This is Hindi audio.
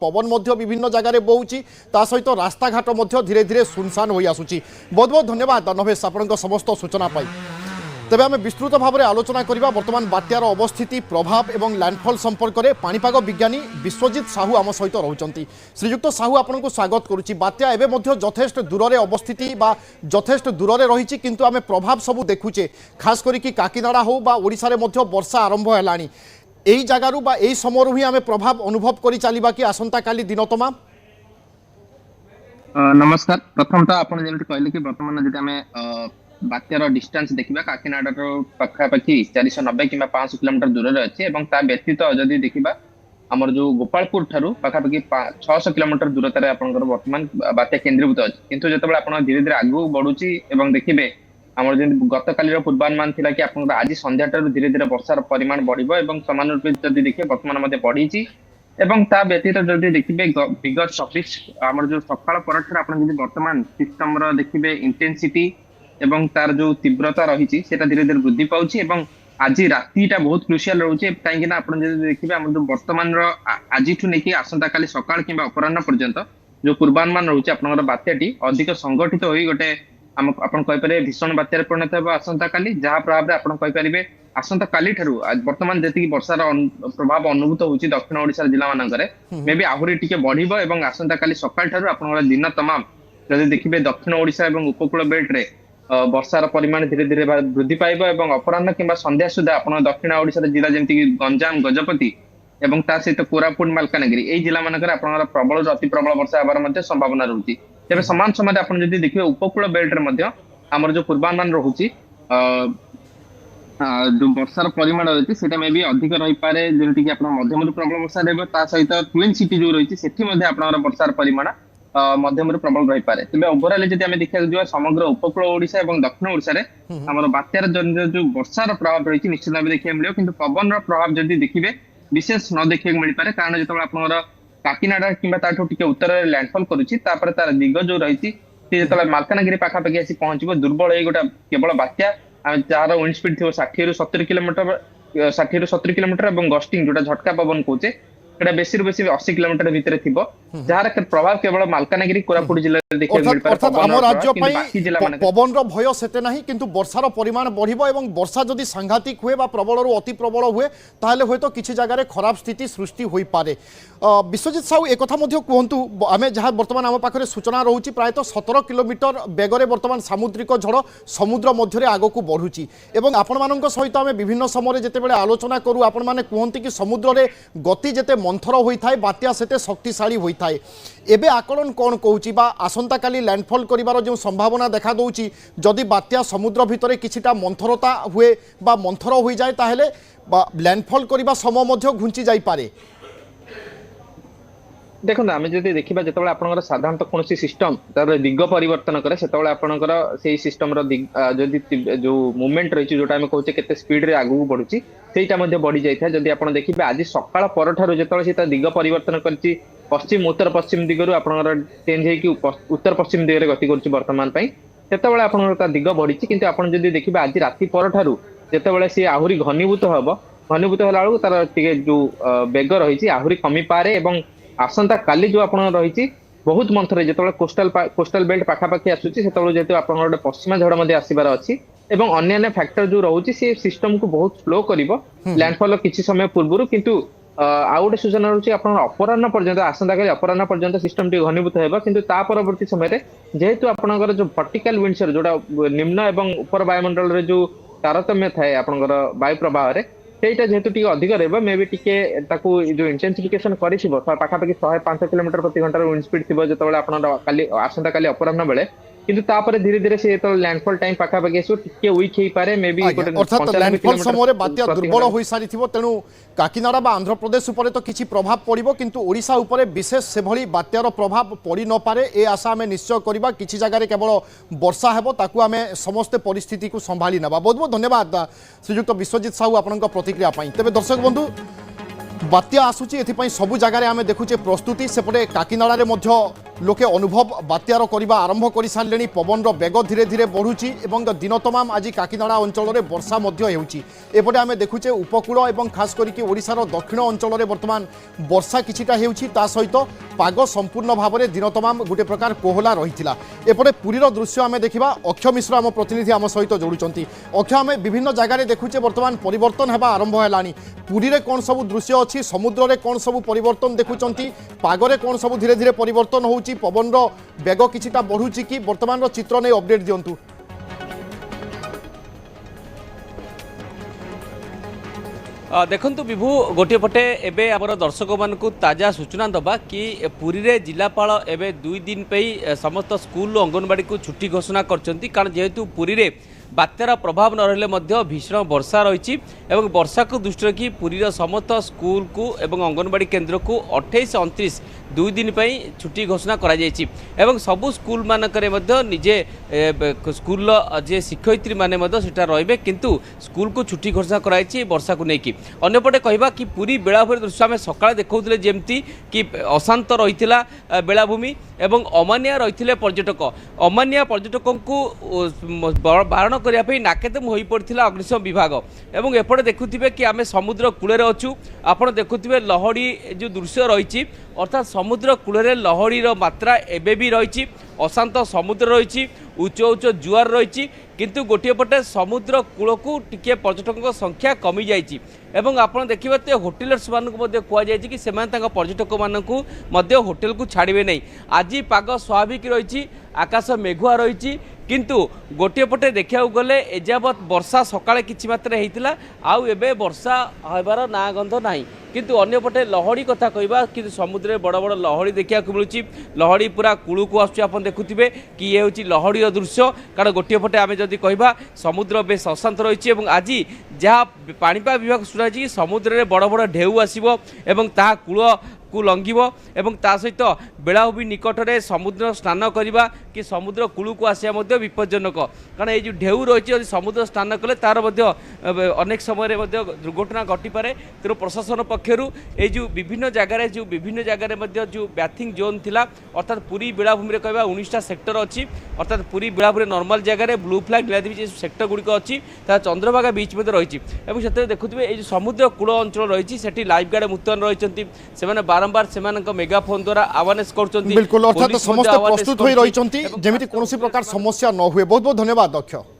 पवन मध्य विभिन्न जगार बहुची ता सहित रास्ता घाट मध्य धीरे धीरे सुनसान हो आसुची। बहुत बहुत धन्यवाद नभेश आपण समस्त सूचना पाई। तेबे आम विस्तृत भाव में आलोचना करबा वर्तमान बात्यार अवस्थिति प्रभाव एवं लैंडफॉल संपर्क में पाणीपाग विज्ञानी विश्वजित साहू आम सहित रहउचंती। श्रीयुक्त साहू आपन को स्वागत करुच्ची। बात्या एबे मध्य यथेष्ट दूर अवस्थिति बा यथेष्ट दूर रही किंतु आम प्रभाव सबू देखुचे खास करिकी काकीनाडा हो बा ओडिशा रे मध्य वर्षा आरंभ हेलानी एई जगारू बा एई समयरू ही आम प्रभाव अनुभव करि चलिबा कि आसंता काली दिन तमाम। नमस्कार। प्रथम तो आपन जेमति कहले कि वर्तमान जदि आमे बात्यार डिस्टेंस देखिबा काकीनाडा पाखापाखि 490 कि 500 किलोमीटर दूर अच्छे और ता व्यतीत जदि देखिबा आमर जो गोपालपुर ठारू पाखापाखि 600 किलोमीटर दूरतार आपनकर वर्तमान बात्या केंद्रीभूत अछि। किंतु जतबे आपण धीरे धीरे आगु बढ़ुची एवं देखिबे आमर जे गतकालीर पूर्वानुमान थिला कि आपनकर आज संध्याटारू धीरे धीरे वर्षार परिमाण बढ़िबो एवं समान रूपे जदि देखिबे वर्तमान मध्ये बढ़ीची एवं ता व्यतीत जदि देखिबे विगत 24 आमर जो सकाळ परठार आपण जदि वर्तमान सिस्टम रो देखिबे इंटेंसिटी एवं तार जो तीव्रता रही सेटा धीरे धीरे वृद्धि पाउछि एवं आज रातिटा बहुत क्रुशियल रहउछि काहेकि ना आपण जदि देखिबे हमर जो वर्तमान रो आजिठु नेकी आसंता काली सकाळ किबा अपराह्न पर्यंत जो पूर्वानुमान रहउछि आपनकर बात्याटी अधिक संगठित होई गोटे आपण कहि पारे भीषण बात्यार परिणत हेबा आसंता काली जहा प्रभाव रे आपण कहि परिबे आसंता काली ठारू वर्तमान जेति वर्षार प्रभाव अनुभूत होउछि दक्षिण ओडिसा जिल्ला मानकरे मे बी आहुरी टिके बढ़िबो एवं आसंता काली सकाळ ठारू आपनकर दिन तमाम जदि देखिबे दक्षिण ओडिसा एवं उपकूल बेल्ट रे वर्षार परिमाण धीरे धीरे वृद्धि पाइब एवं अपराह्न किंबा संध्या सुधा आपण दक्षिण ओडिसा जिला जेमति गंजाम गजपति एवं ता सहित कोरापुट मालकानगिरी एई जिला मानकर आपनकर प्रबल अति प्रबल वर्षा हेबार मध्ये संभावना रहउछि। तेबे समान समय आपण जदि देखिबे उपकूल बेल्ट रे मध्ये हमर जो पूर्वानुमान रहउछि जो वर्षार परिमाण रहउछि सेटा मे भी अधिक रही पारे जेमति कि आपण मध्यम प्रबल वर्षा रहबो ता सहित ट्विन सिटी जो रहिछि सेठी मध्ये आपनकर वर्षार परिमाण मध्यम प्रबल रही पारे। तेज ओभरअल जब आम देखा जा समग्र उपकूल ओडिशा और दक्षिण ओडिशा रे हमर बात्यार जो वर्षार प्रभाव रही निश्चित भाव देखा मिले किंतु पवन प्रभाव जदि देखिए विशेष न देखा मिल पारे कारण जो आप काकीनाडा किंबा ताठू टिके उत्तर लैंडफॉल करुच्ची तापर तार दिग जो रही जो मालकानगिरी पाखापाखि आसी पहुंचबो दुर्बल ये गोटे केवल बात्या जार विंड स्पीड थी 60 ରୁ 70 किलोमीटर 60 ରୁ 70 किलोमीटर और गस्टिंग जोटा झटका पवन कहे एटा बेसी रु बेसी 80 किलोमीटर भितर थिबो जार प्रभाव केवल मालकानगिरी कोरापुट जिल्ला देखिए मिल पारे। अर्थात आम राज्य पवन रो भय सेते नाही किंतु वर्षार परिमाण बढ़िबो एवं वर्षा जदि सांघातिक हुए बा प्रबल रु अति प्रबल हुए ताहले होय तो किछि जगार खराब स्थिति सृष्टि होई पारे। विश्वजित साहू एक कथा मध्य कहंतु आमे जहाँ वर्तमान आम पाखरे सूचना रहउची प्राय 17 किलोमीटर बेगरे वर्तमान सामुद्रिक झड़ समुद्र मध्य आगक बढ़ुची एवं आपण मानक सहित आमे विभिन्न समय जेतेबेले आलोचना करू आपण माने कहंती कि समुद्र रे गति जेते मंथर होइथाय बात्या सेते शक्तिशाली होइथाय। एबे आकलन कौन कहूची बा आसंता काली लैंडफॉल करिवार जो संभावना देखा दउची जदि बात्या समुद्र भितरे किछिटा मंथरता हुए बा मंथर होई जाय ताहेले लैंडफॉल करिवा समय मध्य घुंची जाई पारे। देखो आम जदि देखा जो आप साधारणतः कौन सिस्टम तार दिग परिवर्तन करे से आपणकर से सिस्टम जदि जो मूवमेंट रही जोटा आम कहते केते स्पीड रे आगू बढ़ुची सेटा बढ़ी जाए जदि आप देखिए आज सकाळ परठारु जो दिग परिवर्तन करछि पश्चिम उत्तर पश्चिम दिगरु आपणकर चेंज होगी उत्तर पश्चिम दिगरे गति करुच्ची वर्तमान सेतबेले आपणकर दिग बढ़ी किंतु आपण जदि देखिए आज राति परठारु जेतेबेले सी आहुरी घनीभूत होला बेलू तार टिके जो बेग रही आहुरी कमी पारे एवं आसंता काली जो आपण रही बहुत मंथर जो कोस्टल बेल्ट पाखापाखि आसूची जेहेतु आप पश्चिमा झड़ मध्य आसबार अच्छी एवं अन्य फैक्टर जो रोचे सी सिस्टम को बहुत स्लो कर लैंडफॉल किसी समय पूर्व किंतु आउ गोटे सूचना रोचे अपराह्न पर्यंत आसंता काली अपराह्न पर्यंत सिस्टम टी घनीभूत होगा किंतु ता परवर्ती समय जेहेतु आपणकर जो वर्टिकल विंडसर जोटा निम्न एवं उपर वायुमंडल रे जो तारतम्य थाए आपणकर वायु प्रवाह रे सेटा जेहेतु टिके अधिक रहबो मे भी टिके ताकू जो इंटेंसिफिकेशन करिसिबो पाखापाखि 105 किलोमीटर प्रति घंटा विंड स्पीड थिबो जेतबेले आपण काली आसंता काली अपराह्न बेले किंतु तापर धीरे धीरे से तो लैंडफॉल टाइम पाखापाखि आसो टिके वीक हेई पारे मे भी अर्थात लैंडफॉल समय बात्या दुर्बल होई सारिथिबो तेनु काकीनाडा बा आंध्र प्रदेश उपरे तो किछि प्रभाव पड़िबो किंतु ओडिशा उपरे विशेष से भली बात्यार प्रभाव पड़ी न पारे ए आशा आमे निश्चय करबा किछि जगारे केवल वर्षा हेबो ताकू आमे समस्त परिस्थिति को संभाली नबा। बहुत बहुत धन्यवाद श्रीयुक्त विश्वजित साहू आपनका प्रतिक्रिया पई। तेबे दर्शक बंधु बात्या आसुची एथिपई सबु जगारे आमे देखुचे प्रस्तुति सेपटे काकीनाडा रे मध्य लोके अनुभव बात्यार करबा आरंभ कर सारे पवन बेग धीरे धीरे बढ़ुची एवं दिन तमाम आज काकीनाड़ा अंचल में वर्षा एपटे आम देखुचे उपकूल और खास करके ओडिशार दक्षिण अंचल में बर्तमान वर्षा किछिटा हेउची ता सहित पाग संपूर्ण भाव में दिन तमाम गोटे प्रकार कोहला रही एपटे पुरीर दृश्य आम देखा अक्षय मिश्र आम प्रतिनिधि आम सहित जोड़ुंट अक्षय आम विभिन्न जगार देखुचे बर्तमान परिवर्तन होगा आरंभ है पुरी में कौन सब दृश्य अच्छी समुद्र में कौन सब परिवर्तन देखुंट पागरे कौन सब धीरे धीरे परिवर्तन होउची पवन बेग किछिटा बढ़ुची कि वर्तमान चित्र नहीं अपडेट दिंतु। देखु विभू गोटे पटे एबे आमर दर्शक मानक ताजा सूचना दबा कि पुरी रे जिलापाल एबे 2 दिन पे समस्त स्कूल अंगनवाड़ी को छुट्टी घोषणा करछंती कारण जेहेतु पुरी रे बात्यार प्रभाव न रहिले मध्य भीषण वर्षा रही वर्षा को दृष्टि रखी पुरीर समस्त स्कूल को एवं अंगनवाड़ी केन्द्र को 28-29 2 दिन पर छुट्टी घोषणा करा सबु स्कूल मानकरे निजे स्कूल जे शिक्षयित्री माने सेटा रहिबे किंतु स्कूल को छुट्टी घोषणा कराई वर्षा को लेकिन अन्यपटे कहबा कि पुरी बेलाभूमि दृश्य आम सकाଳେ देखौथिले जेमती कि अशांत रहिथिला बेलाभूमि एवं अमानिया रहिथिले पर्यटक अमानिया पर्यटकों को बारण करने नाकेदम हो पड़ा अग्निशम विभाग एवं एपटे देखुवे कि आम समुद्र कूल अच्छु आपड़ देखुवे लहड़ी जो दृश्य रही अर्थात समुद्र कूल लहड़ी मात्रा एबे भी रही अशांत समुद्र रही उच्च उच्च जुआर रही किंतु गोटे पटे समुद्र कूल को टिके पर्यटकों संख्या कमी जाइए एवं आपड़ देखिए तो होटेलर्स मानक कहुई कि पर्यटक मानक होटेल को छाड़े नहीं आज पाग स्वाभाविक रही आकाश मेघुआ रही किंतु गोटे पटे देखा गले एजावत वर्षा सकाळे किछि मात्रा होता आउ एबे वर्षा होबार ना गंध नाही किंतु अन्यपटे लहड़ी कथा कहबा कि समुद्र बड़ बड़ लहड़ी देखा मिलूँ लहड़ी पूरा कूल को आसुची आप देखुथिबे कि ये हूँ लहड़ी दृश्य कारण गोटे पटे आम जदि कहबा समुद्र बेस अशांत रही आज जहाँ पाणीपाग विभाग शुणाई समुद्र में बड़ बड़ ढेउ आसब एवं ता कूल को लंघिब एवं ता सहित बेलाभूमि निकट में समुद्र स्नान करवा कि समुद्र कूल को आसिया विपज्जनक कारण ये जो ढेउ रही समुद्र स्नान कले तार अनेक समय दुर्घटना घटीपे तेणु प्रशासन पक्षर जो विभिन्न जगार जो बैथिंग जोन थिला अर्थात पुरी बेलाभूमि कहवा 19टा सेक्टर अच्छी अर्थात पुरी बेलाभूमि नॉर्मल जगह ब्लू फ्लैग नीलाद्री सेक्टर गुड़िक अच्छी चंद्रभागा बीच में रही से देखुए ये समुद्र कूल अंचल रही लाइफ गार्ड मुतयन रही से बारंबार से मेगाफोन द्वारा अवेयरनेस करछंती बिल्कुल अर्थात समस्त प्रस्तुत होई रहिछंती जेमिति कोनोसी प्रकार समस्या न हुए बहुत बहुत धन्यवाद अक्षय।